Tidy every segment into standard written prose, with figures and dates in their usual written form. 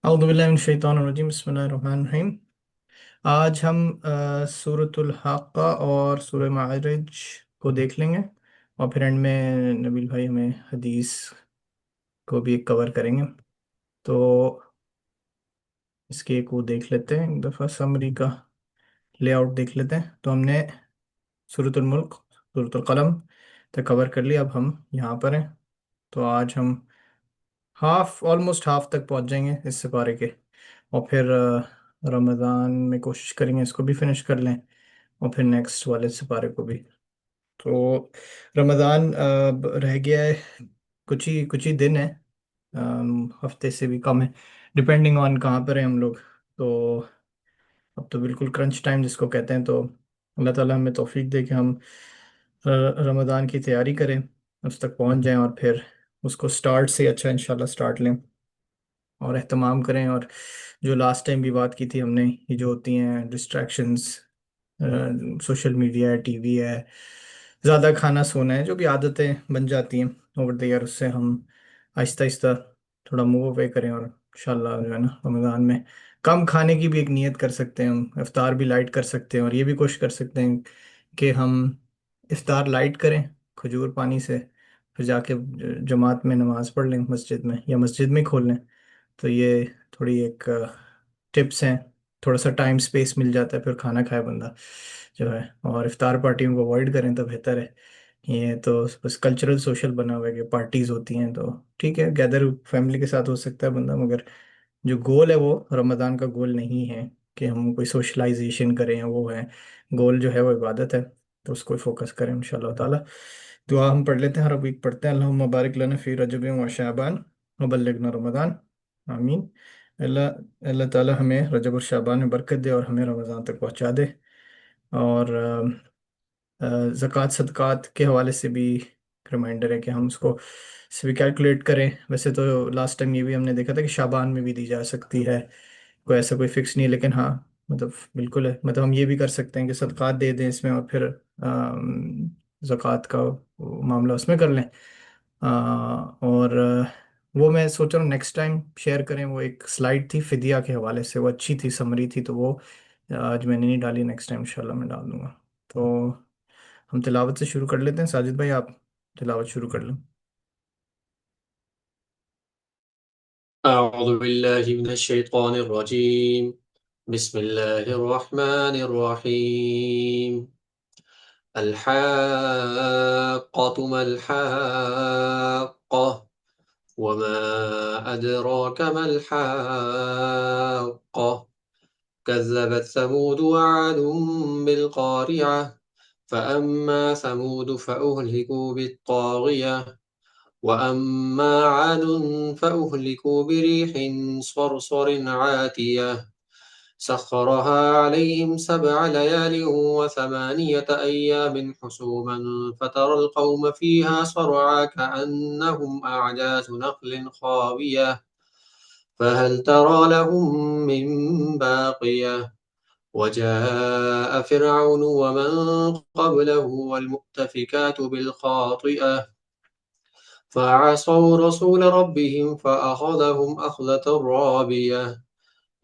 औज़ुबिल्लाहिमिनश्शैतानिर्रजीम बिस्मिल्लाहिर्रहमानिर्रहीम। आज हम सूरतुल हाक़्क़ा और सूरह मारिज को देख लेंगे, और फिर एंड में नबील भाई हमें हदीस को भी कवर करेंगे। तो इसके एक वो देख लेते हैं, एक दफ़ा समरी का लेआउट देख लेते हैं। तो हमने सूरतुल मुल्क, सूरतुल कलम तक कवर कर लिया। अब हम यहाँ पर हैं। तो आज हम ऑलमोस्ट हाफ तक पहुँच जाएंगे इस सिपारे के, और फिर रमज़ान में कोशिश करेंगे इसको भी फिनिश कर लें, और फिर नेक्स्ट वाले सिपारे को भी। तो रमज़ान रह गया है, कुछ ही दिन है। हफ्ते से भी कम है, डिपेंडिंग ऑन कहाँ पर हैं हम लोग। तो अब तो बिल्कुल क्रंच टाइम जिसको कहते हैं। तो अल्लाह ताला हमें तौफीक दे कि हम रमज़ान की तैयारी करें, उस तक पहुँच जाएं, और फिर उसको स्टार्ट से अच्छा इंशाल्लाह स्टार्ट लें और एहतमाम करें। और जो लास्ट टाइम भी बात की थी हमने, ये जो होती हैं डिस्ट्रैक्शंस, सोशल मीडिया है, टीवी है, ज़्यादा खाना सोना है, जो भी आदतें बन जाती हैं ओवर द ईयर, उससे हम आहिस्ता आहिस्ता थोड़ा मूव अवे करें। और इंशाल्लाह जो है ना, रमज़ान में कम खाने की भी एक नियत कर सकते हैं, हम इफ्तार भी लाइट कर सकते हैं, और ये भी कोशिश कर सकते हैं कि हम इफ्तार लाइट करें खजूर पानी से, फिर जाके जमात में नमाज़ पढ़ लें मस्जिद में, या मस्जिद में खोल लें। तो ये थोड़ी एक टिप्स हैं। थोड़ा सा टाइम स्पेस मिल जाता है, फिर खाना खाए बंदा जो है। और इफ्तार पार्टियों को अवॉइड करें तो बेहतर है। ये तो बस कल्चरल सोशल बना हुआ है कि पार्टीज होती हैं, तो ठीक है, गैदर फैमिली के साथ हो सकता है बंदा, मगर जो गोल है वो रमज़ान का गोल नहीं है कि हम कोई सोशलाइजेशन करें, या वो है गोल जो है वो इबादत है। तो उसको फोकस करें इंशाल्लाह ताला। दुआ हम पढ़ लेते हैं, हर वीक पढ़ते हैं। अल्लाहुम्मा बारिक लना फी रजब व शाबान व बल्लिगना रमज़ान, आमीन। अल्लाह अल्लाह ताला हमें रजब और शाबान में बरकत दे, और हमें रमज़ान तक पहुंचा दे। और ज़कात सदक़ात के हवाले से भी रिमाइंडर है कि हम उसको से भी कैलकुलेट करें। वैसे तो लास्ट टाइम ये भी हमने देखा था कि शाबान में भी दी जा सकती है, कोई ऐसा कोई फिक्स नहीं है। लेकिन हाँ, मतलब बिल्कुल है, मतलब हम ये भी कर सकते हैं कि सदक़ात दे दें इसमें, और फिर ज़कात का वो मामला उसमें कर लें। और वो मैं सोच रहा हूँ नेक्स्ट टाइम शेयर करें। वो एक स्लाइड थी फिदिया के हवाले से, वो अच्छी थी, समरी थी, तो वो आज मैंने नहीं डाली, नेक्स्ट टाइम इंशाल्लाह मैं डाल दूंगा। तो हम तिलावत से शुरू कर लेते हैं। साजिद भाई, आप तिलावत शुरू कर लें। أعوذ بالله من الشيطان الرجيم. بسم الله الرحمن الرحيم. الحاقة ما الحاقة، وما أدراك ما الحاقة. كذبت ثمود وعاد بالقارعة، فأما ثمود فأهلكوا بالطاغية، وأما عاد فأهلكوا بريح صرصر عاتية سخرها عليهم 7 ليال وثمانية أيام حسوما، فترى القوم فيها صرعى كأنهم أعجاز نخل خاوية، فهل ترى لهم من باقية. وجاء فرعون ومن قبله والمؤتفكات بالخاطئة، فعصوا رسول ربهم فأخذهم أخذة رابية.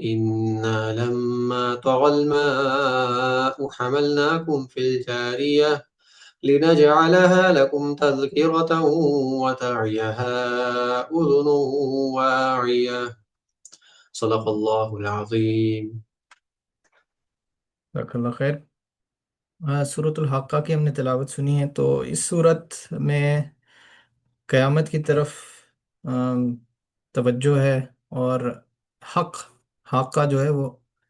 إنا لما طغى الماء حملناكم في الجارية لنجعلها لكم تذكرة وتعيها أذن واعية. صدق الله العظيم. जज़ाकल्लाह खैर। सूरतुल हक्का की हमने तिलावत सुनी है। तो इस सूरत में क़यामत की तरफ अम, तवज्जो है। और हक, हक का जो है वो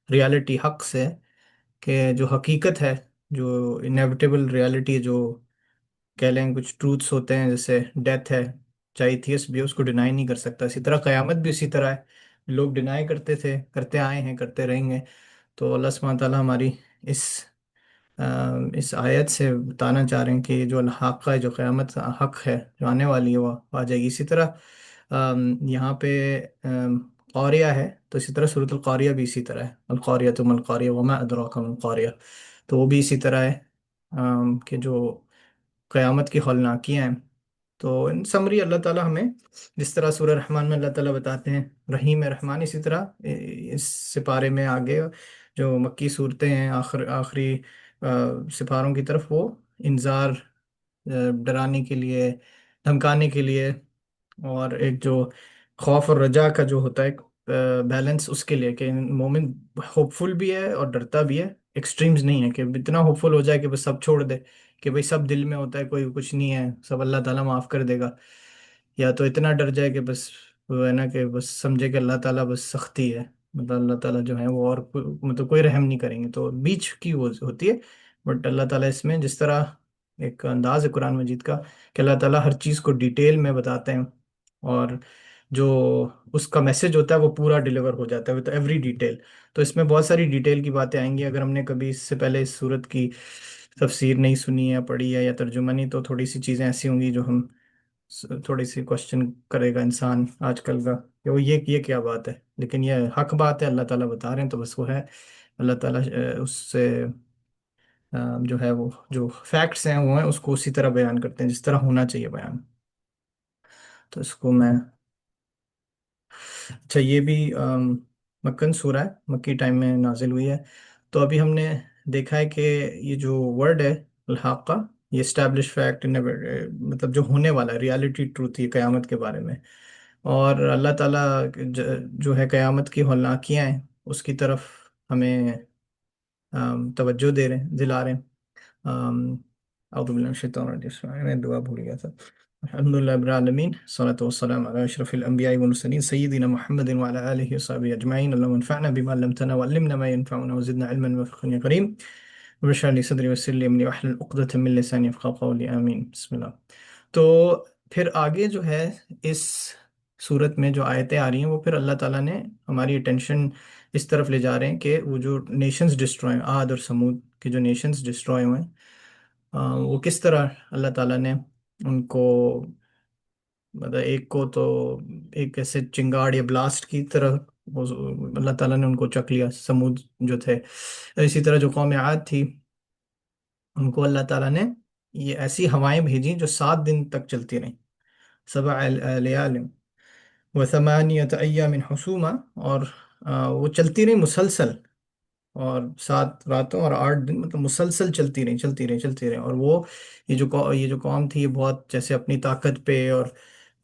रियलिटी, हक से कि जो हकीकत है, जो इनेविटेबल रियलिटी है, जो कह लें कुछ ट्रूथ्स होते हैं, जैसे डेथ है, चाहे एथियस्ट भी हो, उसको डिनाई नहीं कर सकता। इसी तरह क़यामत भी इसी तरह है। लोग डिनाई करते थे, करते आए हैं, करते रहेंगे। तो अल्लाह सुब्हानहू तआला हमारी इस इस आयत से बताना चाह रहे हैं कि जो हक का है, जो क़यामत हक है, जो आने वाली है, वो आ जाएगी। इसी तरह यहाँ पे क़ारिया है, तो इसी तरह सूरतुल क़ारिया भी इसी तरह है। अल क़ारिया तुम अल क़ारिया वमा अदराका मल क़ारिया। तो वो भी इसी तरह है कि जो क़यामत की हौलनाकियाँ हैं, تو ان سمری اللہ تعالیٰ ہمیں جس طرح سورہ رحمان میں اللہ تعالیٰ بتاتے ہیں رحیم ہے رحمان، اسی طرح اس سپارے میں آگے جو مکی صورتیں ہیں آخری سپاروں کی طرف، وہ انذار، ڈرانے کے لیے، دھمکانے کے لیے، اور ایک جو خوف اور رجا کا جو ہوتا ہے بیلنس، اس کے لیے کہ مومن ہوپ فل بھی ہے اور ڈرتا بھی ہے، ایکسٹریمز نہیں ہے کہ اتنا ہوپ فل ہو جائے کہ بس سب چھوڑ دے، کہ بھئی سب دل میں ہوتا ہے، کوئی کچھ نہیں ہے، سب اللہ تعالیٰ معاف کر دے گا، یا تو اتنا ڈر جائے کہ بس وہ ہے نا کہ بس سمجھے کہ اللہ تعالیٰ بس سختی ہے، مطلب اللہ تعالیٰ جو ہے وہ اور مطلب کوئی رحم نہیں کریں گے، تو بیچ کی وہ ہوتی ہے۔ بٹ اللہ تعالیٰ اس میں جس طرح ایک انداز ہے قرآن مجید کا کہ اللہ تعالیٰ ہر چیز کو ڈیٹیل میں بتاتے ہیں، اور جو اس کا میسج ہوتا ہے وہ پورا ڈیلیور ہو جاتا ہے وتھ ایوری ڈیٹیل۔ تو اس میں بہت ساری ڈیٹیل کی باتیں آئیں گی، اگر ہم نے کبھی اس سے پہلے اس صورت کی تفسیر نہیں سنی ہے، پڑھی ہے یا ترجمہ نہیں، تو تھوڑی سی چیزیں ایسی ہوں گی جو ہم تھوڑی سی کوشچن کرے گا انسان آج کل کا کہ وہ یہ کیا بات ہے، لیکن یہ حق بات ہے، اللہ تعالیٰ بتا رہے ہیں تو بس وہ ہے۔ اللہ تعالیٰ اس سے جو ہے وہ جو فیکٹس ہیں وہ ہیں اس کو اسی طرح بیان کرتے ہیں جس طرح ہونا چاہیے بیان۔ تو اس کو میں، اچھا یہ بھی مکن سورہ ہے، مکی ٹائم میں نازل ہوئی ہے۔ تو ابھی ہم نے دیکھا ہے کہ یہ جو ورڈ ہے الحاقہ، یہ اسٹیبلش فیکٹ، مطلب جو ہونے والا ہے، ریالٹی ٹروتھ، یہ قیامت کے بارے میں، اور اللہ تعالیٰ جو ہے قیامت کی ہولناکیاں ہیں اس کی طرف ہمیں توجہ دے رہے ہیں، دلا رہے ہیں۔ اعوذ باللہ من الشیطان الرجیم، میں دعا بھول گیا تھا۔ الحمد للہ رب العالمین، صلاۃ والسلام علی اشرف الانبیاء والمرسلین سیدنا محمد وعلی آلہ وصحبہ اجمعین، اللهم انفعنا بما علمتنا وعلمنا ما ينفعنا وزدنا علما وفقا یا کریم، رب اشرح لي صدری ويسر لي امری واحلل عقدۃ من لسانی یفقهوا قولی، آمین، بسم اللہ۔ تو پھر آگے جو ہے اس صورت میں جو آیتیں آ رہی ہیں وہ پھر اللہ تعالیٰ نے ہماری اٹینشن اس طرف لے جا رہے ہیں کہ وہ جو نیشنز ڈسٹروائے ہیں، عاد اور سمود کے جو نیشنز ڈسٹروائے ہوئے ہیں، وہ کس طرح اللہ تعالیٰ نے ان کو، مطلب ایک کو تو ایک ایسے چنگاڑ یا بلاسٹ کی طرح اللہ تعالیٰ نے ان کو چک لیا، سمود جو تھے، اسی طرح جو قوم عاد تھی ان کو اللہ تعالیٰ نے یہ ایسی ہوائیں بھیجی جو 7 دن تک چلتی رہیں، 7 لیال و ثمانیت ایام حسوما، اور وہ چلتی رہیں مسلسل، اور 7 راتوں اور 8 دن، مطلب مسلسل چلتی رہیں چلتی رہیں چلتی رہیں، اور وہ یہ جو قوم تھی یہ بہت جیسے اپنی طاقت پہ اور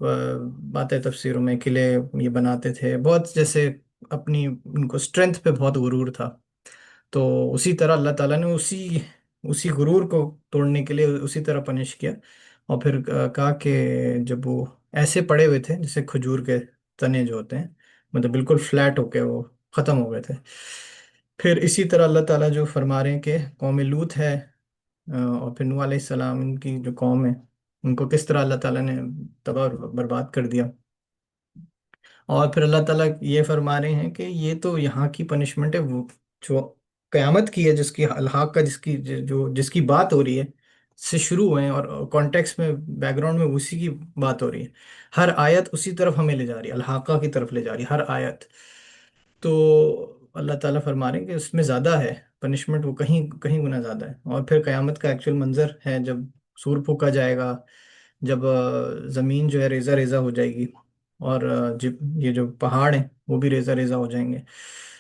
باتیں تفسیروں میں قلعے یہ بناتے تھے، بہت جیسے اپنی ان کو اسٹرینتھ پہ بہت غرور تھا، تو اسی طرح اللہ تعالیٰ نے اسی غرور کو توڑنے کے لیے اسی طرح پنش کیا، اور پھر کہا کہ جب وہ ایسے پڑے ہوئے تھے جیسے کھجور کے تنے جو ہوتے ہیں، مطلب بالکل فلیٹ ہو کے وہ ختم ہو گئے تھے۔ پھر اسی طرح اللہ تعالیٰ جو فرما رہے ہیں کہ قوم لوط ہے، اور پھر نوح علیہ السلام، ان کی جو قوم ہے ان کو کس طرح اللہ تعالیٰ نے تباہ اور برباد کر دیا، اور پھر اللہ تعالیٰ یہ فرما رہے ہیں کہ یہ تو یہاں کی پنشمنٹ ہے، وہ جو قیامت کی ہے، جس کی الحاق کا، جس کی بات ہو رہی ہے سے شروع ہوئے ہیں، اور کانٹیکس میں بیک گراؤنڈ میں اسی کی بات ہو رہی ہے، ہر آیت اسی طرف ہمیں لے جا رہی ہے، الحاقہ کی طرف لے جا رہی ہے ہر آیت۔ تو اللہ تعالیٰ فرما رہے ہیں کہ اس میں زیادہ ہے پنشمنٹ، وہ کہیں کہیں گنا زیادہ ہے، اور پھر قیامت کا ایکچوئل منظر ہے جب سور پھونکا جائے گا، جب زمین جو ہے ریزہ ریزہ ہو جائے گی، اور جب یہ جو پہاڑ ہیں وہ بھی ریزہ ریزہ ہو جائیں گے۔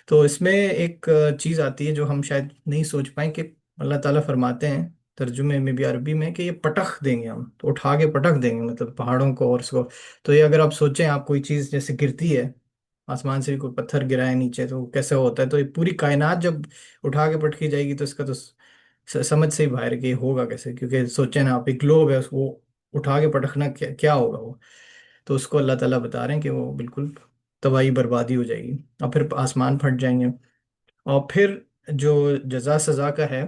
تو اس میں ایک چیز آتی ہے جو ہم شاید نہیں سوچ پائیں کہ اللہ تعالیٰ فرماتے ہیں ترجمے میں بھی عربی میں کہ یہ پٹخ دیں گے، ہم تو اٹھا کے پٹخ دیں گے، مطلب پہاڑوں کو اور اس کو۔ تو یہ اگر آپ سوچیں، آپ کوئی چیز جیسے گرتی ہے آسمان سے، کوئی پتھر گرا ہے نیچے تو کیسے ہوتا ہے، تو یہ پوری کائنات جب اٹھا کے پٹکی جائے گی تو اس کا تو سمجھ سے ہی باہر ہے کہ یہ ہوگا کیسے، کیونکہ سوچیں نا آپ، ایک گلوب ہے، اس کو اٹھا کے پٹکنا کیا ہوگا وہ۔ تو اس کو اللہ تعالیٰ بتا رہے ہیں کہ وہ بالکل تباہی بربادی ہو جائے گی، اور پھر آسمان پھٹ جائیں گے، اور پھر جو جزا سزا کا ہے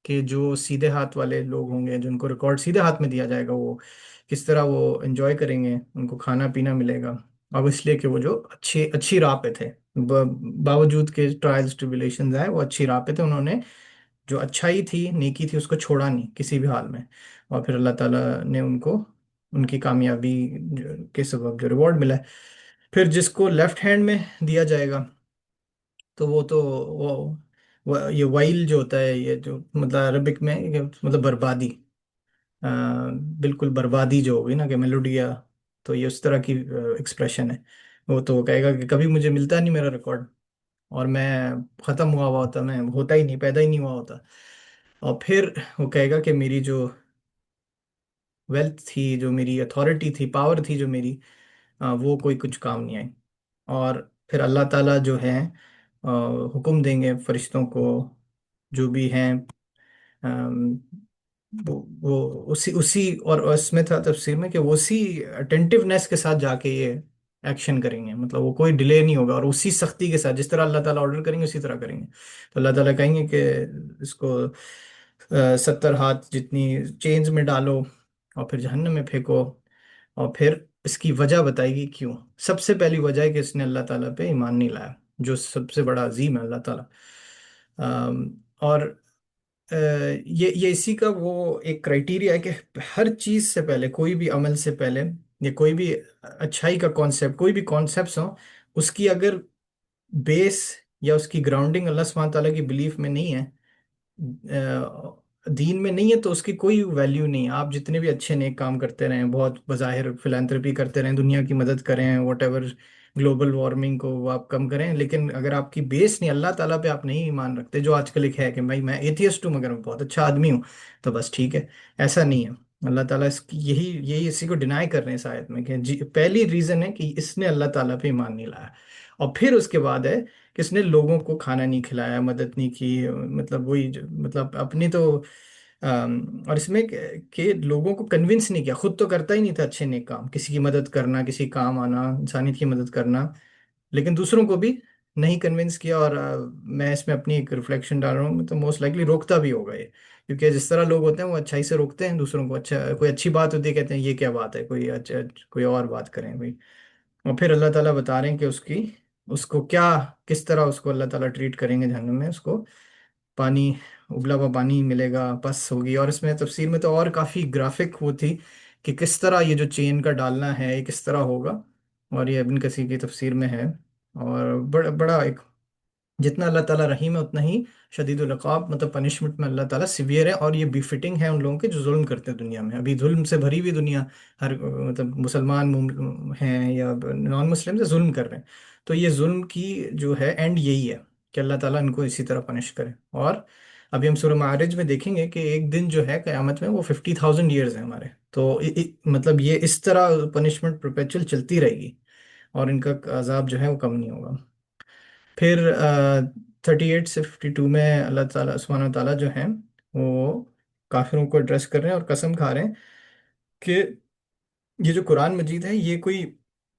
کہ جو سیدھے ہاتھ والے لوگ ہوں گے، جن کو ریکارڈ سیدھے ہاتھ میں دیا جائے گا، وہ کس طرح وہ انجوائے کریں گے، ان کو کھانا پینا ملے گا، اب اس لیے کہ وہ جو اچھی اچھی راہ پہ تھے، باوجود کے ٹرائلز ٹریبیلیشنز آئے، وہ اچھی راہ پہ تھے، انہوں نے جو اچھائی تھی، نیکی تھی، اس کو چھوڑا نہیں کسی بھی حال میں، اور پھر اللہ تعالیٰ نے ان کو ان کی کامیابی کے سبب جو ریوارڈ ملا ہے۔ پھر جس کو لیفٹ ہینڈ میں دیا جائے گا تو وہ تو یہ وائل جو ہوتا ہے، یہ جو مطلب عربک میں مطلب بربادی، बिल्कुल बर्बादी जो होगी ना कि मेलोडिया, तो ये उस तरह की एक्सप्रेशन है। वो तो वो कहेगा कि कभी मुझे मिलता नहीं मेरा रिकॉर्ड, और मैं ख़त्म हुआ होता, मैं होता ही नहीं, पैदा ही नहीं हुआ होता। और फिर वो कहेगा कि मेरी जो वेल्थ थी, जो मेरी अथॉरिटी थी, पावर थी जो मेरी, वो कोई कुछ काम नहीं आई। और फिर अल्लाह ताला जो है हुक्म देंगे फरिश्तों को, जो भी हैं, अम, वो उसी उसी और उसमें था तफसीर में कि वो उसी अटेंटिवनेस के साथ जाके ये एक्शन करेंगे, मतलब वो कोई डिले नहीं होगा, और उसी सख्ती के साथ जिस तरह अल्लाह ताला ऑर्डर करेंगे उसी तरह करेंगे। तो अल्लाह ताला कहेंगे कि इसको 70 हाथ जितनी चेन्स में डालो और फिर जहन्नम में फेंको। और फिर इसकी वजह बताएगी क्यों। सबसे पहली वजह है कि इसने अल्लाह ताला पे ईमान नहीं लाया, जो सबसे बड़ा अजीम है अल्लाह ताला। और ये इसी का वो एक क्राइटेरिया है कि हर चीज से पहले, कोई भी अमल से पहले, या कोई भी अच्छाई का कॉन्सेप्ट, कोई भी कॉन्सेप्ट हो, उसकी अगर बेस या उसकी ग्राउंडिंग अल्लाह सुब्हानहू तआला की बिलीफ में नहीं है, दीन में नहीं है, तो उसकी कोई वैल्यू नहीं है। आप जितने भी अच्छे नेक काम करते रहें, बहुत बज़ाहिर फिलैंथ्रोपी करते रहें, दुनिया की मदद करें, वट एवर, ग्लोबल वार्मिंग को आप कम करें, लेकिन अगर आपकी बेस नहीं, अल्लाह ताला पे आप नहीं ईमान रखते, जो आजकल एक है कि भाई मैं एथियस्ट हूँ मगर मैं बहुत अच्छा आदमी हूँ, तो बस ठीक है। ऐसा नहीं है। अल्लाह ताला इसकी यही यही इसी को डिनाई कर रहे हैं इस आयत में कि पहली रीज़न है कि इसने अल्लाह ताला पे ईमान नहीं लाया। और फिर उसके बाद है किसने लोगों को खाना नहीं खिलाया, मदद नहीं की, मतलब वही मतलब अपनी तो और इसमें कि लोगों को कन्विंस नहीं किया, खुद तो करता ही नहीं था अच्छे नेक काम, किसी की मदद करना, किसी काम आना, इंसानियत की मदद करना, लेकिन दूसरों को भी नहीं कन्विंस किया। और मैं इसमें अपनी एक रिफ्लेक्शन डाल रहा हूँ, तो मोस्ट लाइकली रोकता भी होगा ये, क्योंकि जिस तरह लोग होते हैं वो अच्छाई से रोकते हैं दूसरों को, अच्छा कोई अच्छी बात होती है कहते हैं ये क्या बात है, कोई अच्छा कोई और बात करें भाई। और फिर अल्लाह ताला बता रहे हैं कि उसकी उसको क्या, किस तरह उसको अल्लाह ताला ट्रीट करेंगे जहन्नम में। उसको पानी, उबला हुआ पानी मिलेगा, पस होगी। और इसमें तफसीर में तो और काफ़ी ग्राफिक वो थी कि किस तरह ये जो चेन का डालना है ये किस तरह होगा। और ये इब्न कसीर की तफसीर में है। और बड़ा बड़ा एक, जितना अल्लाह ताला रहीम है उतना ही शदीदुल इक़ाब, मतलब पनिशमेंट में अल्लाह ताला सिवियर है। और ये बिफिटिंग है उन लोगों के जो जुल्म करते हैं दुनिया में। अभी जुल्म से भरी हुई दुनिया, हर मतलब मुसलमान हैं या नॉन मुस्लिम से जुल्म कर रहे हैं, तो ये जुल्म की जो है एंड यही है कि अल्लाह ताला इनको इसी तरह पनिश करे। और अभी हम सूरह मारिज में देखेंगे कि एक दिन जो है क़यामत में वो 50,000 ईयर्स है हमारे, तो मतलब ये इस तरह पनिशमेंट परपेचुअल चलती रहेगी, और इनका अजाब जो है वो कम नहीं होगा। फिर 38 से 52 में अल्लाह ताला सुब्हानहू ताला जो है वो काफिरों को एड्रेस कर रहे हैं और कसम खा रहे हैं कि ये जो कुरान मजीद है ये कोई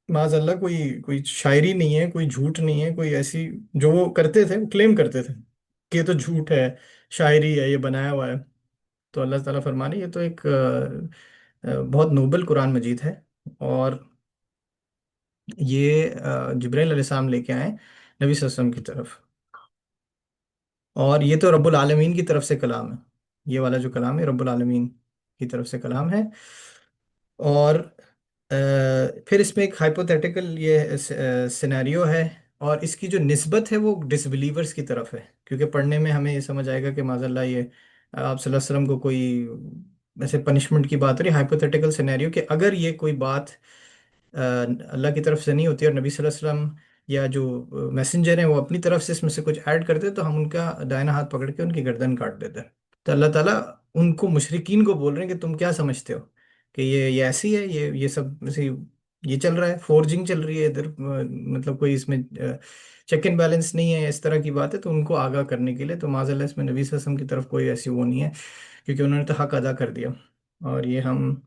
माज़अल्लाह कोई कोई शायरी नहीं है, कोई झूठ नहीं है, कोई ऐसी जो वो करते थे, वो क्लेम करते थे कि ये तो झूठ है, शायरी है, ये बनाया हुआ है। तो अल्लाह ताला फरमा रहे हैं, ये तो एक बहुत नोबल कुरान मजीद है। और ये जिब्राइल अलैहिस्सलाम लेके आए नबी सल्लल्लाहु अलैहि वसल्लम की तरफ। और ये तो रब्बुल आलमीन की तरफ से कलाम है, ये वाला जो कलाम है रब्बुल आलमीन की तरफ से कलाम है। और फिर इसमें एक हाइपोथेटिकल ये सिनेरियो है, और इसकी जो निस्बत है वो डिसबिलीवर्स की तरफ है, क्योंकि पढ़ने में हमें ये समझ आएगा कि माज़अल्लाह ये आप सल्लल्लाहु अलैहि वसल्लम को कोई ऐसे पनिशमेंट की बात हो रही, हाइपोथेटिकल सिनेरियो कि अगर ये कोई बात अल्लाह की तरफ से नहीं होती और नबी सल्लल्लाहु अलैहि वसल्लम या जो मैसेंजर हैं वो अपनी तरफ से इसमें से कुछ ऐड करते, तो हम उनका दाहिना हाथ पकड़ के उनकी गर्दन काट देते। तो अल्लाह ताला उनको मुशरिकीन को बोल रहे हैं कि तुम क्या समझते हो कि ये ऐसी है, ये सब ऐसे ये चल रहा है, फोर्जिंग चल रही है इधर, मतलब कोई इसमें चेक एंड बैलेंस नहीं है, इस तरह की बात है। तो उनको आगाह करने के लिए, तो माज़अल्लाह इसमें नबी सल्लल्लाहु अलैहि वसल्लम की तरफ कोई ऐसी वो नहीं है, क्योंकि उन्होंने तो हक अदा कर दिया। और ये हम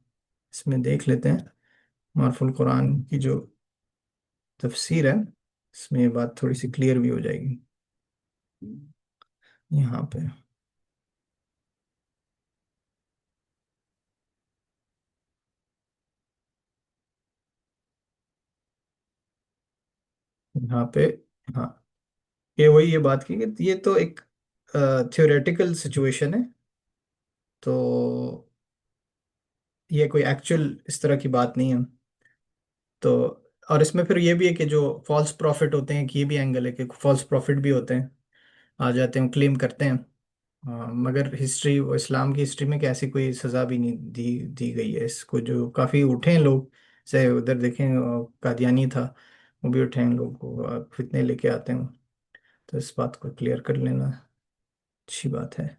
इसमें देख लेते हैं मार्फुल कुरान की जो तफसीर है, इसमें ये बात थोड़ी सी क्लियर भी हो जाएगी। यहाँ पे यहाँ पे हाँ, ये वही ये बात की कि ये तो एक थ्योरेटिकल सिचुएशन है, तो ये कोई एक्चुअल इस तरह की बात नहीं है। तो और इसमें फिर ये भी है कि जो फॉल्स प्रॉफिट होते हैं, कि ये भी एंगल है कि फॉल्स प्रॉफिट भी होते हैं, आ जाते हैं, क्लेम करते हैं। मगर हिस्ट्री, इस्लाम की हिस्ट्री में कि ऐसी कोई सज़ा भी नहीं दी गई है इसको। जो काफ़ी उठे हैं लोग, से उधर देखें कादियानी था, वो भी उठे हैं लोग को फितने लेके आते हैं। तो इस बात को क्लियर कर लेना अच्छी बात है।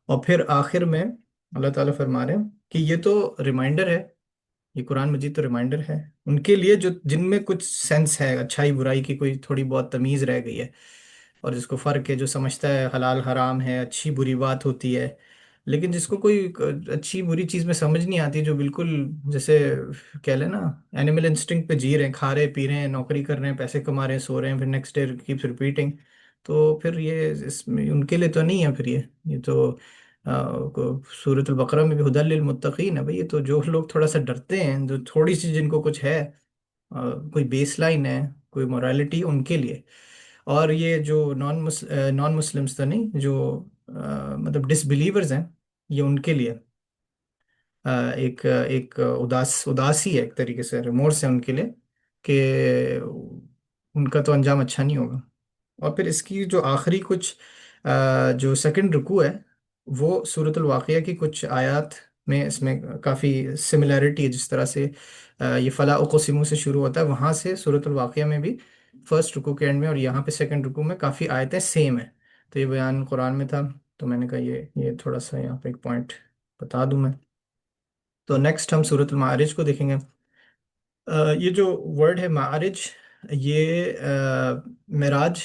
और फिर आखिर में अल्लाह ताला फरमा रहे हैं कि ये तो रिमाइंडर है, ये कुरान मजीद तो रिमाइंडर है उनके लिए जो जिनमें कुछ सेंस है, अच्छाई बुराई की कोई थोड़ी बहुत तमीज़ रह गई है, और जिसको फ़र्क है, जो समझता है हलाल हराम है, अच्छी बुरी बात होती है। लेकिन जिसको कोई अच्छी बुरी चीज़ में समझ नहीं आती, जो बिल्कुल जैसे कह लेना एनिमल इंस्टिंक्ट पे जी रहे हैं, खा रहे पी रहे हैं, नौकरी कर रहे हैं, पैसे कमा रहे हैं, सो रहे हैं, फिर नेक्स्ट डे कीप्स रिपीटिंग। तो फिर ये इसमें उनके लिए तो नहीं है। फिर ये तो सूरत बकरा में भी हुदल लिल मुत्तकीन है भाई। ये तो जो लोग थोड़ा सा डरते हैं, जो थोड़ी सी जिनको कुछ है, कोई बेसलाइन है, कोई मोरालिटी, उनके लिए। और ये जो नॉन मुस्लिम्स तो नहीं, जो मतलब डिसबिलीवर्स हैं, ये उनके लिए एक एक उदासी है, एक तरीके से रिमोर्स है उनके लिए कि उनका तो अंजाम अच्छा नहीं होगा। और फिर इसकी जो आखिरी कुछ जो सेकंड रुकू है, वो सूरतुल वाक़िया की कुछ आयत में, इसमें काफ़ी सिमिलैरिटी है। जिस तरह से ये फला उक़सिमु से शुरू होता है, वहाँ से सूरतुल वाक़िया में भी फर्स्ट रुकू के एंड में और यहाँ पे सेकंड रुकू में काफ़ी आयतें सेम है। तो ये बयान कुरान में था, तो मैंने कहा ये थोड़ा सा यहाँ पे एक पॉइंट बता दूं मैं। तो नेक्स्ट हम सूरतुल मारिज को देखेंगे। ये जो वर्ड है मारिज, ये मिराज,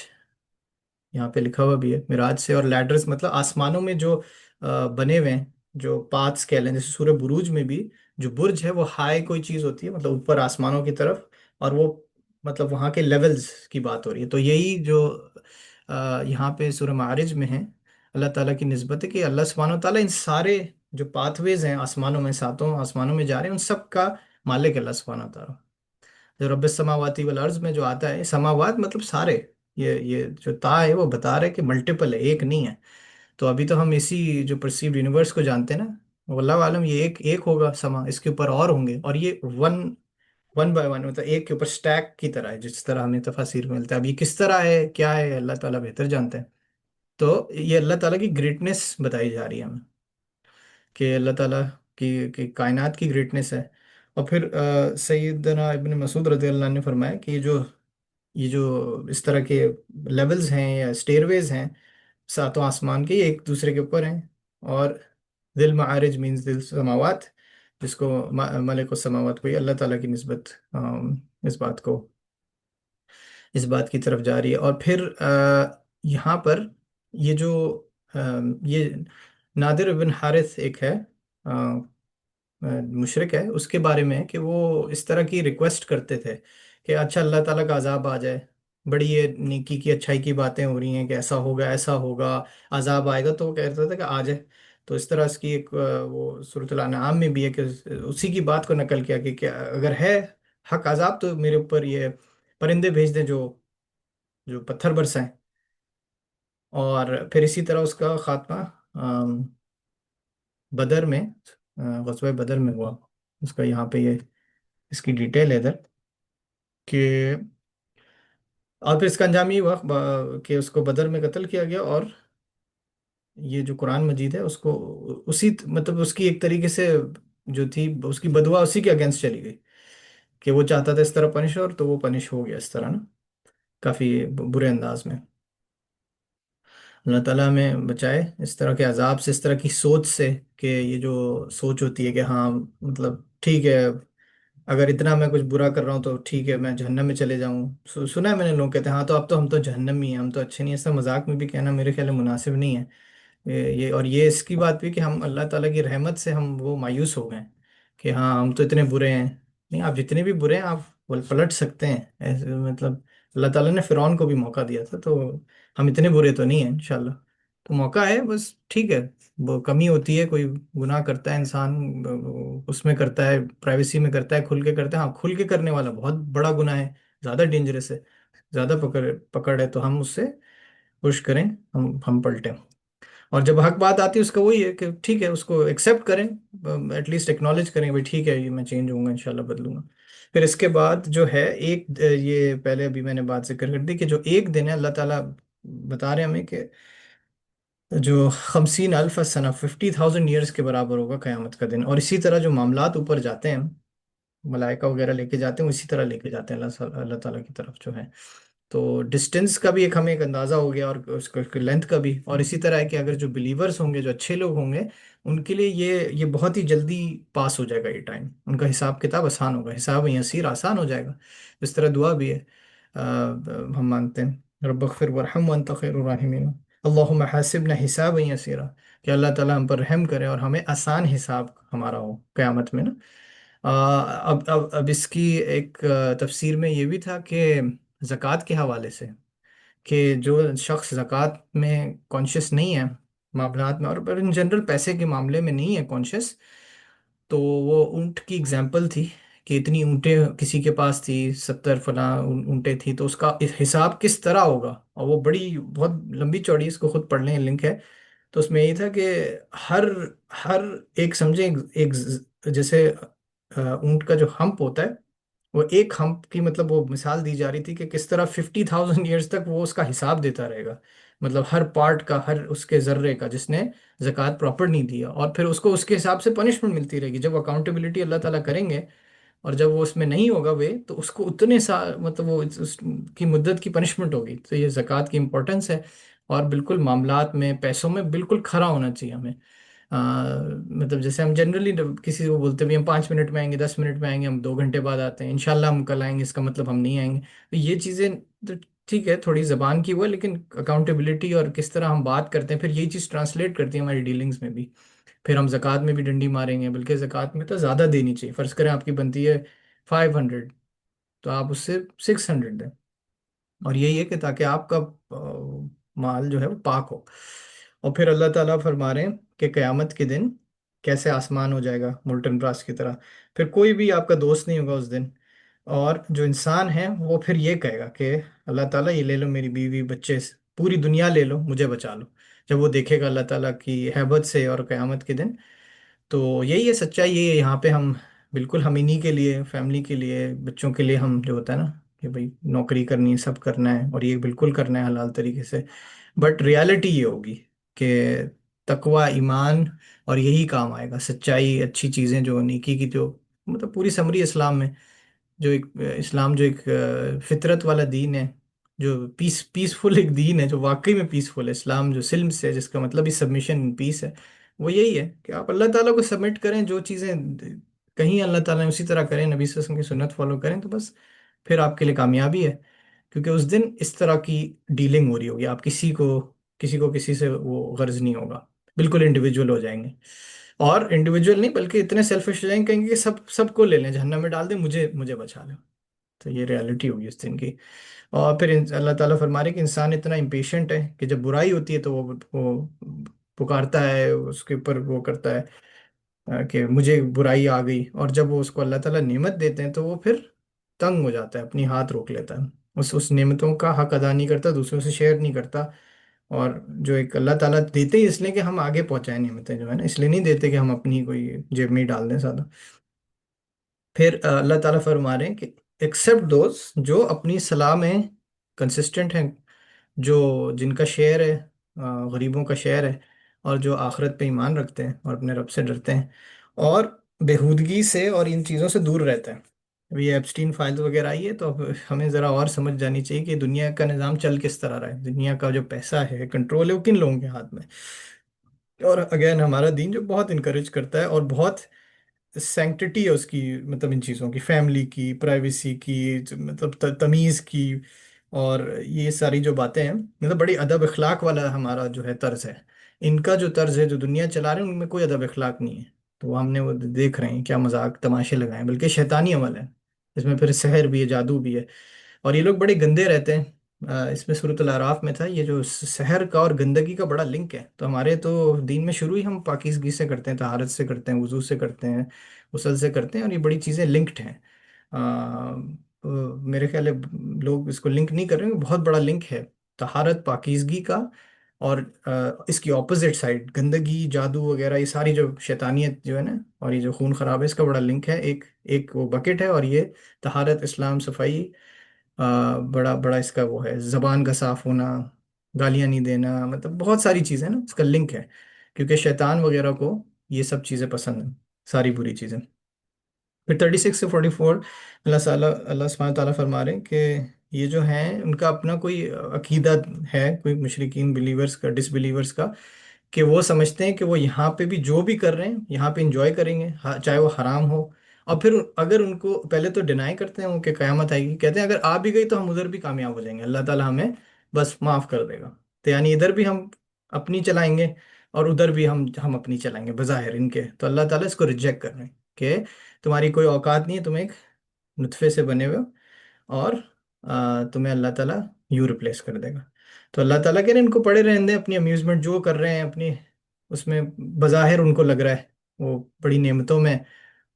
यहाँ पे लिखा हुआ भी है मिराज से, और लैडर्स मतलब आसमानों में जो बने हुए हैं, जो पाथ्स कह लें, जैसे सूरह बुरूज में भी जो बुर्ज है वो हाई कोई चीज़ होती है, मतलब ऊपर आसमानों की तरफ। और वो मतलब वहाँ के लेवल्स की बात हो रही है। तो यही जो यहाँ पे सूरह मारिज में है, अल्लाह ताला की निस्बत है कि अल्लाह सुब्हानहू व ताला इन सारे जो पाथवेज हैं आसमानों में, सातों आसमानों में जा रहे हैं, उन सब का मालिक है अल्लाह सुब्हानहू व ताला। जो रब समावाती वल अर्ज में जो आता है, समावात मतलब सारे, ये जो ता है वो बता रहा है कि मल्टीपल है, एक नहीं है। तो अभी तो हम इसी जो परसीव्ड यूनिवर्स को जानते हैं ना, वल्लाह आलम ये एक एक होगा समा, इसके ऊपर और होंगे, और ये वन वन बाय वन, मतलब एक के ऊपर स्टैक की तरह है, जिस तरह हमें तफासिर में मिलता है। अब ये किस तरह है, क्या है, अल्लाह ताला बेहतर जानते हैं। तो ये अल्लाह ताला की ग्रेटनेस बताई जा रही है हमें, कि अल्लाह ताला की कायनात की ग्रेटनेस है। और फिर सैयदना इब्न मसूद रज़ी अल्लाह अन्हु ने फरमाया कि ये जो इस तरह के लेवल्स हैं या स्टेयरवेज हैं सातों आसमान के, ये एक दूसरे के ऊपर हैं। और दिल मारिज मीन्स दिल समावात, जिसको मलिक समावात को अल्लाह ताला की निस्बत इस बात को, इस बात की तरफ जा रही है। और फिर यहाँ पर ये जो ये नादिर इब्न हारिस एक है, मुशरिक है, उसके बारे में है कि वो इस तरह की रिक्वेस्ट करते थे कि अच्छा अल्लाह ताला का अजाब आ जाए, बड़ी ये नेकी की अच्छाई की बातें हो रही हैं कि ऐसा होगा ऐसा होगा, अजाब आएगा, तो वो कहते थे कि आ जाए। तो इस तरह इसकी एक वो सूरत अनाम में भी है कि उसी की बात को नकल किया कि क्या अगर है हक अजाब, तो मेरे ऊपर ये परिंदे भेज दें जो जो पत्थर बरसाएं। और फिर इसी तरह उसका खात्मा बदर में, ग़ज़वा बदर में हुआ। उसका यहाँ पे ये इसकी डिटेल है इधर कि, और फिर इसका अंजाम ये हुआ कि उसको बदर में कत्ल किया गया। और ये जो कुरान मजीद है उसको उसी मतलब उसकी एक तरीके से जो थी उसकी बदुआ उसी के अगेंस्ट चली गई, कि वो चाहता था इस तरह पनिश हो, और तो वो पनिश हो गया इस तरह ना, काफ़ी बुरे अंदाज में। अल्लाह ताला हमें बचाए इस तरह के अजाब से, इस तरह की सोच से, कि ये जो सोच होती है कि हाँ मतलब ठीक है, अगर इतना मैं कुछ बुरा कर रहा हूँ तो ठीक है, मैं जहन्नम में चले जाऊँ। सुना है मैंने, लोग कहते हैं हाँ तो अब तो हम तो जहन्नम ही हैं, हम तो अच्छे नहीं हैं। ऐसा मजाक में भी कहना मेरे ख्याल में मुनासिब नहीं है। ये और ये इसकी बात भी कि हम अल्लाह ताला की रहमत से हम वो मायूस हो गए कि हाँ हम तो इतने बुरे हैं। नहीं, आप जितने भी बुरे हैं आप पलट सकते हैं ऐसे, मतलब अल्लाह ताला ने फिरौन को भी मौका दिया था, तो हम इतने बुरे तो नहीं हैं इंशाल्लाह। तो मौका है बस, ठीक है। वो कमी होती है, कोई गुनाह करता है इंसान, उसमें करता है, प्राइवेसी में करता है, खुल के करता है। हाँ, खुल के करने वाला बहुत बड़ा गुनाह है, ज़्यादा डेंजरस है, ज़्यादा पकड़ पकड़ है, तो हम उससे कोशिश करें, हम पलटें। और जब हक बात आती है उसका, वही है कि ठीक है उसको एक्सेप्ट करें, एटलीस्ट एक्नॉलेज करें भाई ठीक है, ये मैं चेंज होऊंगा, इंशाल्लाह बदलूंगा। फिर इसके बाद जो है एक ये पहले अभी मैंने बात जिक्र कर दी कि जो एक दिन है, अल्लाह ताला बता रहे हैं हमें कि जो 50,000 सना, 50,000 ईयर्स के बराबर होगा क़यामत का दिन। और इसी तरह जो मामलात ऊपर जाते हैं, मलाइका वगैरह लेके जाते हैं, वो इसी तरह लेके जाते हैं अल्लाह अल्लाह ताला की तरफ जो है। तो डिस्टेंस का भी एक हमें एक अंदाज़ा हो गया, और उसका लेंथ का भी। और इसी तरह है कि अगर जो बिलीवर्स होंगे, जो अच्छे लोग होंगे, उनके लिए ये बहुत ही जल्दी पास हो जाएगा ये टाइम। उनका हिसाब किताब आसान होगा, हिसाब यसीर आसान हो जाएगा। इस तरह दुआ भी है। हम मानते हैं रब्बग़फिर वरहम व अंत खैरुर राहिमीन, अल्लाहुम्मा हासिबना हिसाबन यसीरा, कि अल्लाह ताला हम पर रहम करे और हमें आसान हिसाब हमारा हो क़यामत में ना। अब इसकी एक तफसीर में ये भी था कि ज़कात के हवाले से, कि जो शख्स ज़कात में कॉन्शियस नहीं है मामलात में, और इन जनरल पैसे के मामले में नहीं है कॉन्शियस, तो वो ऊंट की एग्जाम्पल थी कि इतनी ऊँटें किसी के पास थी, 70 फला ऊँटें थी, तो उसका हिसाब किस तरह होगा। और वो बड़ी बहुत लंबी चौड़ी, इसको खुद पढ़ लें, लिंक है। तो उसमें यही था कि हर हर एक समझे, जैसे ऊंट का जो हम्प होता है, वो एक हम्प की मतलब वो मिसाल दी जा रही थी कि किस तरह 50,000 ईयर्स तक वो उसका हिसाब देता रहेगा। मतलब हर पार्ट का, हर उसके जर्रे का, जिसने ज़कात प्रॉपर नहीं दिया, और फिर उसको उसके हिसाब से पनिशमेंट मिलती रहेगी जब अकाउंटेबिलिटी अल्लाह ताला करेंगे। और जब वो उसमें नहीं होगा वे, तो उसको उतने सा मतलब वो उसकी मुद्दत की पनिशमेंट होगी। तो ये ज़कात की इम्पोर्टेंस है। और बिल्कुल मामलात में, पैसों में बिल्कुल खरा होना चाहिए हमें। मतलब जैसे हम जनरली किसी को बोलते भी, हम 5 मिनट में आएंगे, 10 मिनट में आएंगे, हम 2 घंटे बाद आते हैं, इंशाल्लाह हम कल आएंगे, इसका मतलब हम नहीं आएंगे। तो ये चीज़ें तो ठीक है, थोड़ी जबान की वो है, लेकिन अकाउंटेबिलिटी और किस तरह हम बात करते हैं, फिर यही चीज़ ट्रांसलेट करती है हमारी डीलिंग्स में भी। फिर हम ज़कात में भी डंडी मारेंगे, बल्कि ज़कात में तो ज़्यादा देनी चाहिए। फ़र्ज़ करें आपकी बनती है 500, तो आप उससे 600 दें। और यही है कि ताकि आपका माल जो है वो पाक हो। और फिर अल्लाह ताला फरमा रहे हैं कि क़यामत के दिन कैसे आसमान हो जाएगा मुल्टन ब्रास की तरह। फिर कोई भी आपका दोस्त नहीं होगा उस दिन। और जो इंसान है वो फिर ये कहेगा कि अल्लाह ताला ये ले लो, मेरी बीवी बच्चे, पूरी दुनिया ले लो, मुझे बचा लो। जब वो देखेगा अल्लाह ताला की हैबत से और क़यामत के दिन। तो यही है सच्चाई, ये है यहाँ पे हम बिल्कुल, हम इन्हीं के लिए, फैमिली के लिए, बच्चों के लिए, हम जो होता है ना कि भाई नौकरी करनी है, सब करना है, और ये बिल्कुल करना है हलाल तरीके से। बट रियलिटी ये होगी कि तकवा, ईमान, और यही काम आएगा, सच्चाई, अच्छी चीज़ें, जो नेकी की जो मतलब पूरी समरी इस्लाम में, जो एक इस्लाम जो एक फितरत वाला दीन है, जो पीसफुल एक दीन है, जो वाकई में पीसफुल है। इस्लाम जो सिल्म से है, जिसका मतलब ही सबमिशन इन पीस है, वो यही है कि आप अल्लाह ताला को सबमिट करें, जो चीज़ें कहीं अल्लाह ताला ने उसी तरह करें, नबी सल्लल्लाहु अलैहि वसल्लम की सुन्नत फॉलो करें, तो बस फिर आपके लिए कामयाबी है। क्योंकि उस दिन इस तरह की डीलिंग हो रही होगी, आप किसी को किसी से वो गर्ज नहीं होगा, बिल्कुल इंडिविजुअल हो जाएंगे। और इंडिविजुअल नहीं, बल्कि इतने सेल्फिश हो जाएंगे, कहेंगे कि सबको ले लें, जहन्नम में डाल दें, मुझे मुझे बचा लो। तो ये रियलिटी होगी उस दिन की। और फिर अल्लाह ताला फरमा रहे कि इंसान इतना इम्पेशेंट है कि जब बुराई होती है तो वो पुकारता है, उसके ऊपर वो करता है कि मुझे बुराई आ गई। और जब वो उसको अल्लाह ताला नेमत देते हैं, तो वो फिर तंग हो जाता है, अपनी हाथ रोक लेता है, उस नेमतों का हक अदा नहीं करता, दूसरों से शेयर नहीं करता। और जो एक अल्लाह ताला देते ही इसलिए कि हम आगे पहुंचाएं नियमतें, जो है ना, इसलिए नहीं देते कि हम अपनी कोई जेब में ही डाल दें सादा। फिर अल्लाह ताला फरमा रहे हैं कि एक्सेप्ट दोज जो अपनी सलाह में कंसिस्टेंट हैं, जो जिनका शेयर है, गरीबों का शेयर है, और जो आखिरत पे ईमान रखते हैं और अपने रब से डरते हैं, और बेहूदगी से और इन चीज़ों से दूर रहते हैं। अभी ये एप्स्टीन फाइल्स वगैरह आई है, तो अब हमें ज़रा और समझ जानी चाहिए कि दुनिया का निज़ाम चल किस तरह रहा है, दुनिया का जो पैसा है, कंट्रोल है, वो किन लोगों के हाथ में। और अगेन हमारा दीन जो बहुत इनकरेज करता है, और बहुत सैंक्टिटी है उसकी, मतलब इन चीज़ों की, फैमिली की, प्राइवेसी की, मतलब तमीज़ की, और ये सारी जो बातें हैं, मतलब बड़ी अदब अखलाक वाला हमारा जो है तर्ज है। इनका जो तर्ज है, जो दुनिया चला रहे हैं, उनमें कोई अदब अखलाक नहीं है। तो वो हमने वो देख रहे हैं क्या मजाक तमाशे लगाए, बल्कि शैतानी अमल है। इसमें फिर सहर भी है, जादू भी है, और ये लोग बड़े गंदे रहते हैं। इसमें सूरत अल आराफ में था, ये जो शहर का और गंदगी का बड़ा लिंक है। तो हमारे तो दीन में शुरू ही हम पाकीज़गी से करते हैं, तहारत से करते हैं, वुज़ू से करते हैं, गुस्ल से करते हैं, और ये बड़ी चीज़ें लिंक्ड हैं। मेरे ख्याल है लोग इसको लिंक नहीं कर रहे हैं, बहुत बड़ा लिंक है तहारत, पाकीज़गी का। और इसकी ऑपोजिट साइड गंदगी, जादू वगैरह, ये सारी जो शैतानियत जो है ना, और ये जो खून खराब है, इसका बड़ा लिंक है। एक एक वो बकेट है, और ये तहारत, इस्लाम, सफाई, बड़ा बड़ा इसका वो है, जबान का साफ होना, گالیاں نہیں دینا، مطلب بہت ساری چیزیں نا اس کا لنک ہے، کیونکہ شیطان وغیرہ کو یہ سب چیزیں پسند ہیں، ساری بری چیزیں۔ پھر 36 سے 44 اللہ تعالیٰ، اللہ سبحانہ تعالیٰ فرما رہے ہیں کہ یہ جو ہیں ان کا اپنا کوئی عقیدہ ہے، کوئی مشرکین بلیورز کا، ڈس بلیورز کا، کہ وہ سمجھتے ہیں کہ وہ یہاں پہ بھی جو بھی کر رہے ہیں یہاں پہ انجوائے کریں گے، چاہے وہ حرام ہو۔ اور پھر اگر ان کو پہلے تو ڈینائی کرتے ہیں وہ کہ قیامت آئے گی، کہتے ہیں اگر آ بھی گئی تو ہم ادھر بھی کامیاب ہو جائیں گے، اللہ تعالیٰ ہمیں بس معاف کر دے گا۔ تو یعنی ادھر بھی ہم اپنی چلائیں گے اور ادھر بھی ہم اپنی چلائیں گے بظاہر ان کے، تو اللہ تعالیٰ اس کو ریجیکٹ کر رہے ہیں کہ تمہاری کوئی اوقات نہیں ہے، تم ایک نطفے سے بنے ہوئے ہو، اور تمہیں اللہ تعالیٰ یوں ریپلیس کر دے گا۔ تو اللہ تعالیٰ کہہ رہے ہیں ان کو پڑے رہنے دیں، اپنی امیوزمنٹ جو کر رہے ہیں اپنی، اس میں بظاہر ان کو لگ رہا ہے وہ بڑی نعمتوں میں،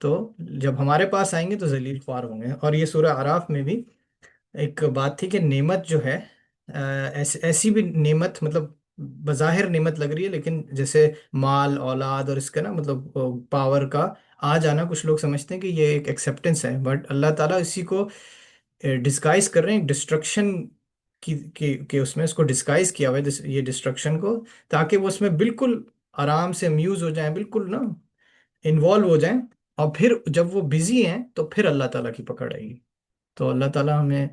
تو جب ہمارے پاس آئیں گے تو ذلیل خوار ہوں گے۔ اور یہ سورہ اعراف میں بھی ایک بات تھی کہ نعمت جو ہے، ایسی بھی نعمت مطلب بظاہر نعمت لگ رہی ہے، لیکن جیسے مال اولاد اور اس کا نا مطلب پاور کا آ جانا، کچھ لوگ سمجھتے ہیں کہ یہ ایک ایکسیپٹنس ہے، بٹ اللہ تعالیٰ اسی کو ڈسکائز کر رہے ہیں ڈسٹرکشن کہ اس میں اس کو ڈسکائز کیا ہوا ہے یہ ڈسٹرکشن کو، تاکہ وہ اس میں بالکل آرام سے میوز ہو جائیں، بالکل نا انوالو ہو جائیں، اور پھر جب وہ بزی ہیں تو پھر اللہ تعالیٰ کی پکڑ آئے گی۔ تو اللہ تعالیٰ ہمیں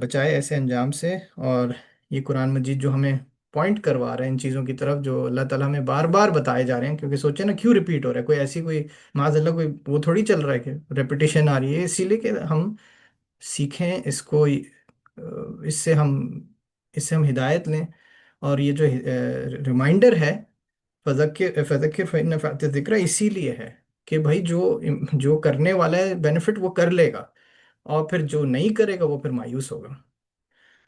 بچائے ایسے انجام سے، اور یہ قرآن مجید جو ہمیں پوائنٹ کروا رہے ہیں ان چیزوں کی طرف جو اللہ تعالیٰ ہمیں بار بار بتائے جا رہے ہیں، کیونکہ سوچیں نا کیوں ریپیٹ ہو رہا ہے، کوئی ایسی کوئی معاذ اللہ کوئی وہ تھوڑی چل رہا ہے کہ ریپیٹیشن آ رہی ہے، اسی لیے کہ ہم سیکھیں اس کو، اس سے ہم ہدایت لیں۔ اور یہ جو ریمائنڈر ہے، فذکر فذکر فإن نفعت الذکر، اسی لیے ہے کہ بھائی جو کرنے والا ہے بینیفٹ وہ کر لے گا، اور پھر جو نہیں کرے گا وہ پھر مایوس ہوگا۔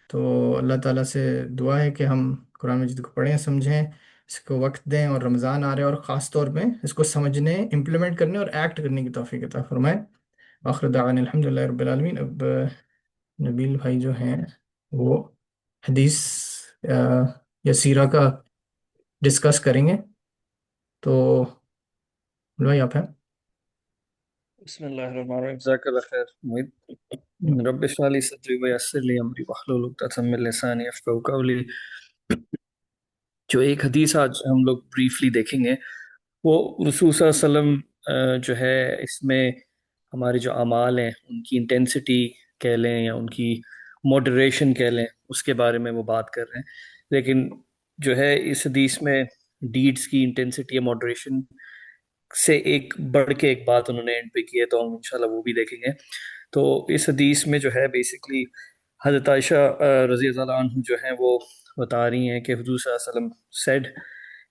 تو اللہ تعالیٰ سے دعا ہے کہ ہم قرآن مجید کو پڑھیں، سمجھیں، اس کو وقت دیں، اور رمضان آ رہے ہیں اور خاص طور پہ اس کو سمجھنے، امپلیمنٹ کرنے اور ایکٹ کرنے کی توفیق عطا فرمائے۔ آخر دعوانا الحمد للہ رب العالمین۔ اب نبیل بھائی جو ہیں وہ حدیث یا سیرہ کا ڈسکس کریں گے، تو بھائی آپ ہیں۔ بسم اللہ الرحمن الرحیم، جزاک اللہ خیر محمد۔ رب اشرح لی صدری ویسر لی امری واحلل عقدۃ من لسانی یفقہوا قولی۔ جو ایک حدیث آج ہم لوگ بریفلی دیکھیں گے، وہ رسول صلی اللہ علیہ وسلم جو ہے اس میں ہمارے جو اعمال ہیں ان کی انٹینسٹی کہہ لیں یا ان کی موڈریشن کہہ لیں، اس کے بارے میں وہ بات کر رہے ہیں۔ لیکن جو ہے اس حدیث میں ڈیڈز کی انٹینسٹی یا موڈریشن سے ایک بڑھ کے ایک بات انہوں نے اینڈ پہ کی ہے، تو ہم انشاءاللہ وہ بھی دیکھیں گے۔ تو اس حدیث میں جو ہے بیسکلی حضرت عائشہ رضی اللہ عنہ جو ہیں وہ بتا رہی ہیں کہ حضور صلی اللہ علیہ وسلم سیڈ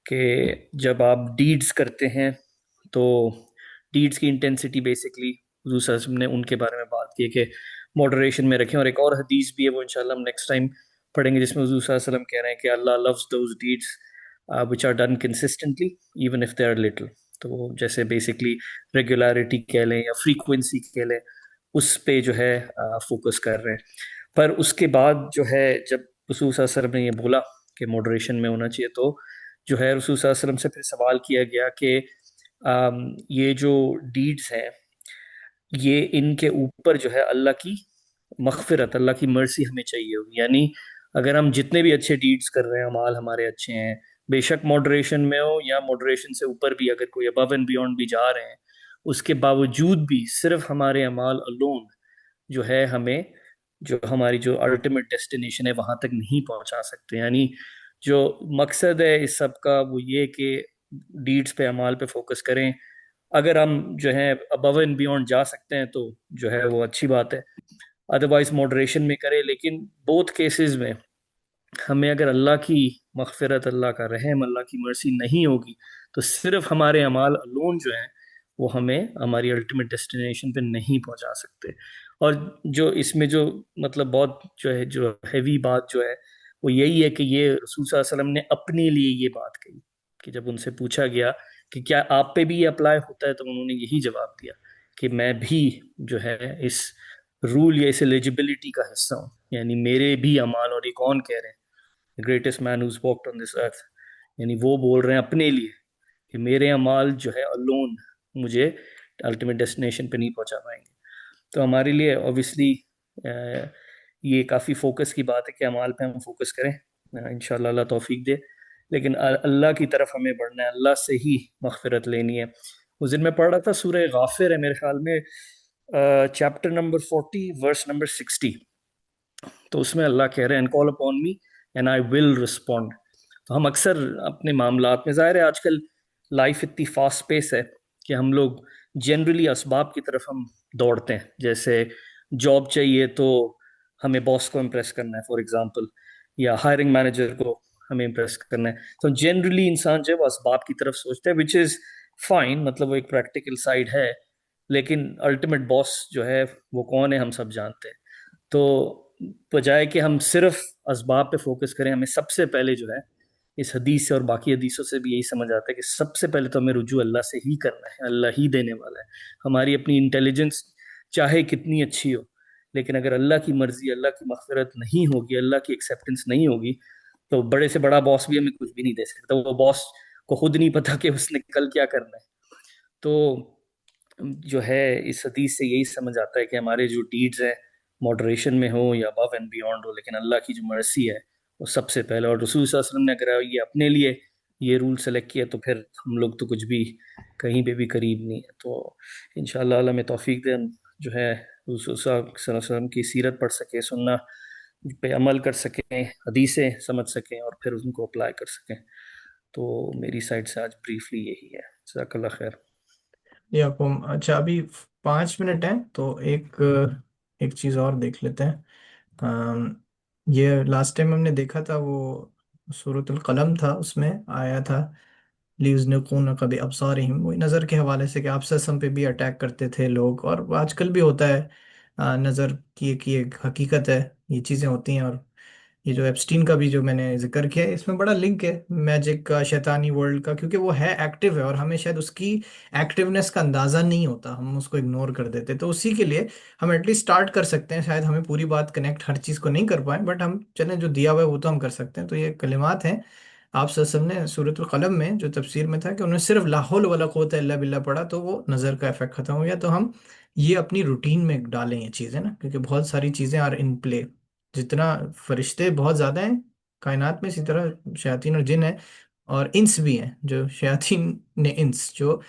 کہ جب آپ ڈیڈز کرتے ہیں تو ڈیڈز کی انٹینسٹی بیسکلی حضور صلی اللہ علیہ وسلم نے ان کے بارے میں بات کی ہے کہ موڈریشن میں رکھیں۔ اور ایک اور حدیث بھی ہے، وہ انشاءاللہ ہم نیکسٹ ٹائم پڑھیں گے، جس میں حضور صلی اللہ علیہ وسلم کہہ رہے ہیں کہ اللہ loves those deeds which are done consistently even if they are little۔ تو جیسے بیسکلی ریگولیرٹی کہہ لیں یا فریکوینسی کہہ لیں، اس پہ جو ہے فوکس کر رہے ہیں۔ پر اس کے بعد جو ہے جب رسول صلی اللہ علیہ وسلم نے یہ بولا کہ موڈریشن میں ہونا چاہیے، تو جو ہے رسول صلی اللہ علیہ وسلم سے پھر سوال کیا گیا کہ یہ جو ڈیڈز ہیں یہ ان کے اوپر جو ہے اللہ کی مغفرت، اللہ کی مرسی ہمیں چاہیے ہوگی، یعنی اگر ہم جتنے بھی اچھے ڈیڈز کر رہے ہیں، اعمال ہمارے اچھے ہیں، بے شک موڈریشن میں ہو یا موڈریشن سے اوپر بھی، اگر کوئی ابو اینڈ بیونڈ بھی جا رہے ہیں، اس کے باوجود بھی صرف ہمارے اعمال الون جو ہے ہمیں جو ہماری جو الٹیمیٹ ڈیسٹینیشن ہے وہاں تک نہیں پہنچا سکتے۔ یعنی جو مقصد ہے اس سب کا وہ یہ کہ ڈیڈز پہ، اعمال پہ فوکس کریں۔ اگر ہم جو ہے ابو اینڈ بیونڈ جا سکتے ہیں تو جو ہے وہ اچھی بات ہے، ادروائز موڈریشن میں کریں۔ لیکن بوتھ کیسز میں ہمیں اگر اللہ کی مغفرت، اللہ کا رحم، اللہ کی مرسی نہیں ہوگی تو صرف ہمارے اعمال الون جو ہیں وہ ہمیں ہماری الٹیمیٹ ڈیسٹینیشن پہ نہیں پہنچا سکتے۔ اور جو اس میں جو مطلب بہت جو ہے جو ہیوی بات جو ہے وہ یہی ہے کہ یہ رسول صلی اللہ علیہ وسلم نے اپنے لیے یہ بات کہی کہ جب ان سے پوچھا گیا کہ کیا آپ پہ بھی یہ اپلائی ہوتا ہے، تو انہوں نے یہی جواب دیا کہ میں بھی جو ہے اس رول یا اس ایلیجبلٹی کا حصہ ہوں، یعنی میرے بھی اعمال، اور یہ کون کہہ رہے ہیں؟ گریٹسٹ مین ہوز واکڈ آن دس ارتھ، یعنی وہ بول رہے ہیں اپنے لیے کہ میرے اعمال جو ہے الون مجھے الٹیمیٹ ڈیسٹینیشن پہ نہیں پہنچا پائیں گے۔ تو ہمارے لیے اوبیسلی یہ کافی فوکس کی بات ہے کہ اعمال پہ ہم فوکس کریں، انشاءاللہ اللہ توفیق دے. لیکن اللہ کی طرف ہمیں بڑھنا ہے، اللہ سے ہی مغفرت لینی ہے. اس دن میں پڑھ رہا تھا سورہ غافر ہے میرے خیال میں، چیپٹر نمبر 40 ورس نمبر 60. تو اس میں اللہ کہہ رہے ہیں "And call upon me and I will respond". تو ہم اکثر اپنے معاملات میں، ظاہر ہے آج کل لائف اتنی فاسٹ پیس ہے کہ ہم لوگ جنرلی اسباب کی طرف ہم دوڑتے ہیں. جیسے جاب چاہیے تو ہمیں باس کو امپریس کرنا ہے فار ایگزامپل، یا ہائرنگ مینیجر کو ہمیں امپریس کرنا ہے. تو جنرلی انسان جو ہے وہ اسباب کی طرف سوچتا ہے، وچ از فائن، مطلب وہ ایک پریکٹیکل سائڈ ہے. لیکن الٹیمیٹ باس جو ہے وہ کون ہے ہم سب جانتے ہیں. تو بجائے کہ ہم صرف اسباب پہ فوکس کریں، ہمیں سب سے پہلے جو ہے اس حدیث سے اور باقی حدیثوں سے بھی یہی سمجھ آتا ہے کہ سب سے پہلے تو ہمیں رجوع اللہ سے ہی کرنا ہے. اللہ ہی دینے والا ہے. ہماری اپنی انٹیلیجنس چاہے کتنی اچھی ہو، لیکن اگر اللہ کی مرضی، اللہ کی مغفرت نہیں ہوگی، اللہ کی ایکسیپٹنس نہیں ہوگی، تو بڑے سے بڑا باس بھی ہمیں کچھ بھی نہیں دے سکتا. وہ باس کو خود نہیں پتا کہ اس نے کل کیا کرنا ہے. تو جو ہے اس حدیث سے یہی سمجھ آتا ہے کہ ہمارے جو ڈیڈز ہیں ماڈریشن میں ہو یا ابو اینڈ بیونڈ ہو، لیکن اللہ کی جو مرضی ہے وہ سب سے پہلے. اور رسول صلی اللہ علیہ وسلم نے اگر یہ اپنے لیے یہ رول سلیکٹ کیا تو پھر ہم لوگ تو کچھ بھی کہیں پہ بھی قریب نہیں ہے. تو انشاءاللہ اللہ میں توفیق دے، ہم جو ہے رسول صلی اللہ علیہ وسلم کی سیرت پڑھ سکیں، سننا پہ عمل کر سکیں، حدیثیں سمجھ سکیں اور پھر ان کو اپلائی کر سکیں. تو میری سائڈ سے آج بریفلی یہی ہے. جزاک اللہ خیر. یا قوم، اچھا ابھی 5 منٹ ہیں تو ایک چیز اور دیکھ لیتے ہیں. یہ لاسٹ ٹائم ہم نے دیکھا تھا، وہ سورۃ القلم تھا، اس میں آیا تھا لیُزْنِقُونَکَ بِأَبْصَارِهِمْ، وہ نظر کے حوالے سے کہ آبسیسم پہ بھی اٹیک کرتے تھے لوگ، اور آج کل بھی ہوتا ہے. نظر کی ایک حقیقت ہے، یہ چیزیں ہوتی ہیں. اور یہ جو ایپسٹین کا بھی جو میں نے ذکر کیا ہے، اس میں بڑا لنک ہے میجک کا، شیطانی ورلڈ کا، کیونکہ وہ ہے ایکٹیو ہے اور ہمیں شاید اس کی ایکٹیونیس کا اندازہ نہیں ہوتا، ہم اس کو اگنور کر دیتے. تو اسی کے لیے ہم ایٹ لیسٹ اسٹارٹ کر سکتے ہیں. شاید ہمیں پوری بات کنیکٹ ہر چیز کو نہیں کر پائیں، بٹ ہم چلیں جو دیا ہوا ہے وہ تو ہم کر سکتے ہیں. تو یہ کلمات ہیں آپ صلی اللہ علیہ وسلم نے سورۃ القلم میں جو تفسیر میں تھا کہ انہوں نے صرف لا حول ولا قوت الا باللہ پڑھا تو وہ نظر کا افیکٹ ختم ہو گیا. تو ہم یہ اپنی روٹین میں ڈالیں یہ چیزیں نا، کیونکہ بہت ساری چیزیں آر ان پلے. جتنا فرشتے بہت زیادہ ہیں کائنات میں، اسی طرح شیاطین اور جن ہیں، اور انس بھی ہیں. جو شیاطین نے انس، جو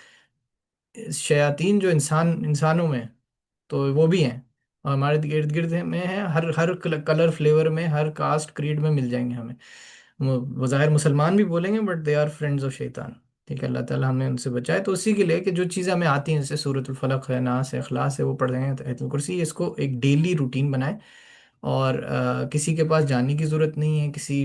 شیاطین جو انسانوں میں، تو وہ بھی ہیں. اور ہمارے ارد گرد میں ہیں، ہر کلر فلیور میں، ہر کاسٹ کریڈ میں مل جائیں گے ہمیں. وہ ظاہر مسلمان بھی بولیں گے but they are friends of شیطان. ٹھیک ہے، اللہ تعالیٰ ہمیں ان سے بچائے. تو اسی کے لیے کہ جو چیزیں ہمیں آتی ہیں جیسے سورۃ الفلق ہے، ناس ہے، اخلاص ہے، وہ پڑھ رہے ہیں، آیت الکرسی، اس کو ایک ڈیلی روٹین بنائیں. اور کسی کے پاس جانے کی ضرورت نہیں ہے، کسی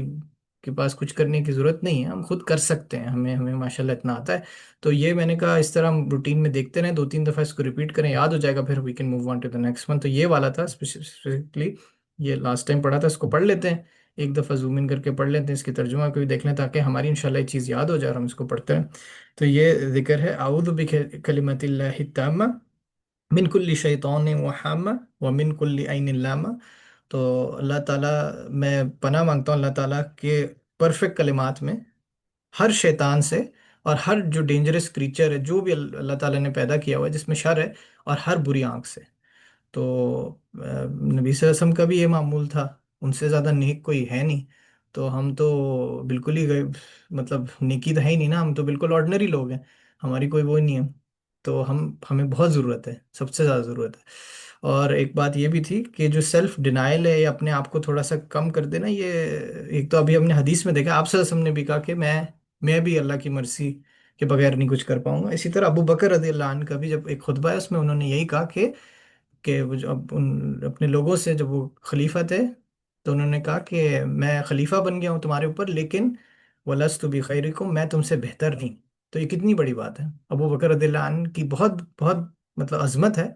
کے پاس کچھ کرنے کی ضرورت نہیں ہے، ہم خود کر سکتے ہیں. ہمیں ماشاءاللہ اتنا آتا ہے. تو یہ میں نے کہا اس طرح ہم روٹین میں دیکھتے رہیں، 2-3 دفعہ اس کو ریپیٹ کریں، یاد ہو جائے گا، پھر we can move on to the next one. تو یہ والا تھا اسپیسیفکلی، یہ لاسٹ ٹائم پڑھا تھا، اس کو پڑھ لیتے ہیں ایک دفعہ، زوم ان کر کے پڑھ لیتے ہیں، اس کی ترجمہ کو بھی دیکھ لیں تاکہ ہماری انشاءاللہ یہ چیز یاد ہو جائے اور ہم اس کو پڑھتے ہیں. تو یہ ذکر ہے اعوذ بکلمۃ اللہ التامہ من کل شیطان وہامہ ومن کل عین لامہ. تو اللہ تعالیٰ، میں پناہ مانگتا ہوں اللہ تعالیٰ کے پرفیکٹ کلمات میں ہر شیطان سے، اور ہر جو ڈینجرس کریچر ہے، جو بھی اللہ تعالیٰ نے پیدا کیا ہوا ہے جس میں شر ہے، اور ہر بری آنکھ سے. تو نبی صلی اللہ علیہ وسلم کا بھی یہ معمول تھا، ان سے زیادہ نیک کوئی ہے نہیں. تو ہم تو بالکل ہی مطلب نیکی تو ہے ہی نہیں نا، ہم تو بالکل آرڈنری لوگ ہیں، ہماری کوئی وہ نہیں ہے. تو ہمیں بہت ضرورت ہے، سب سے زیادہ ضرورت ہے. اور ایک بات یہ بھی تھی کہ جو سیلف ڈینائل ہے، یا اپنے آپ کو تھوڑا سا کم کر دینا، یہ ایک تو ابھی ہم نے حدیث میں دیکھا، آپ صلی اللہ علیہ وسلم نے بھی کہا کہ میں بھی اللہ کی مرضی کے بغیر نہیں کچھ کر پاؤں گا. اسی طرح ابو بکر رضی اللہ عنہ کا بھی جب ایک خطبہ ہے، اس میں انہوں نے یہی کہا کہ وہ جو اپنے لوگوں سے، جب وہ خلیفہ تھے تو انہوں نے کہا کہ میں خلیفہ بن گیا ہوں تمہارے اوپر، لیکن وَلَسْتُ بِخَيْرِكُمْ، میں تم سے بہتر نہیں. تو یہ کتنی بڑی بات ہے. ابو بکر رضی اللہ عنہ کی بہت بہت مطلب عظمت ہے.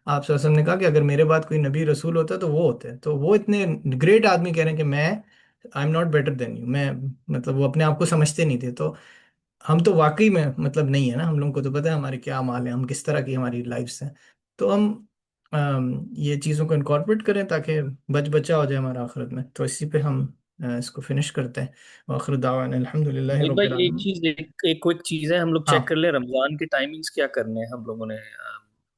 آپ صلی اللہ علیہ وسلم نے کہا کہ اگر میرے بعد کوئی نبی رسول ہوتا تو وہ ہوتے. تو وہ اتنے گریٹ آدمی کہہ رہے ہیں کہ میں I am not better than you, میں مطلب وہ اپنے آپ کو سمجھتے نہیں تھے. تو ہم تو واقعی میں مطلب نہیں ہے نا، ہم لوگوں کو تو پتہ ہے ہمارے کیا اعمال ہیں، ہم کس طرح کی ہماری لائفس ہیں. تو ہم یہ چیزوں کو انکارپوریٹ کریں تاکہ بچا ہو جائے ہمارا آخرت میں. تو اسی پہ ہم اس کو فنش کرتے ہیں. وآخر دعوانا الحمد للہ ایک رب بھائی ایک العالمین. چیز، ایک کوئک چیز ہے، ہم لوگ ہاں، چیک کر لیں رمضان کے ٹائمنگز کیا کرنے ہیں. ہم لوگوں نے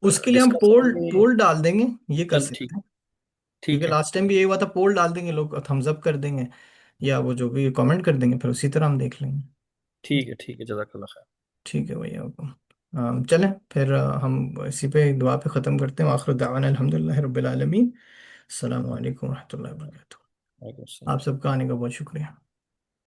اس کے لیے ہم ڈسکس پول کریں گے. پول ڈال دیں گے، یہ کر چل ٹھیک، سکتے ہیں. کیونکہ ٹھیک ہے. لاسٹ ٹائم بھی یہی ہوا تھا، پول ڈال دیں گے، لوگ تھمز اپ کر دیں گے. یا وہ جو بھی کامنٹ کر دیں گے، پھر اسی طرح ہم دیکھ لیں گے. ٹھیک ہے، جزاک اللہ خیر. ٹھیک ہے بھیا. چلیں پھر ہم اسی پہ دعا پہ ختم کرتے ہیں. آخر دعوانا الحمد للہ رب العالمین. السلام علیکم ورحمۃ اللہ وبرکاتہ. وعلیکم السلام. آپ سب کا آنے کا بہت شکریہ.